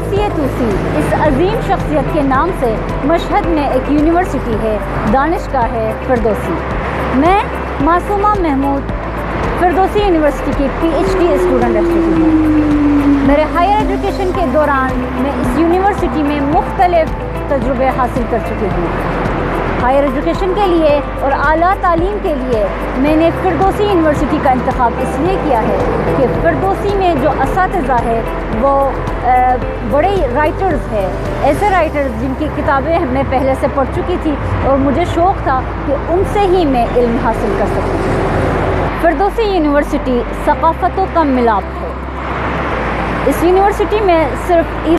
فردوسی طوسی اس عظیم شخصیت کے نام سے مشہد میں ایک یونیورسٹی ہے، دانشگاہ ہے فردوسی۔ میں معصومہ محمود فردوسی یونیورسٹی کی پی ایچ ڈی اسٹوڈنٹ رہ چکی ہوں۔ میرے ہائر ایجوکیشن کے دوران میں اس یونیورسٹی میں مختلف تجربے حاصل کر چکی ہوں۔ ہائر ایجوکیشن کے لیے اور اعلیٰ تعلیم کے لیے میں نے فردوسی یونیورسٹی کا انتخاب اس لیے کیا ہے کہ فردوسی میں جو اساتذہ ہے وہ بڑے رائٹرز ہیں، ایسے رائٹرز جن کی کتابیں میں پہلے سے پڑھ چکی تھی اور مجھے شوق تھا کہ ان سے ہی میں علم حاصل کر سکوں۔ فردوسی یونیورسٹی ثقافتوں کا ملاپ ہے۔ اس یونیورسٹی میں صرف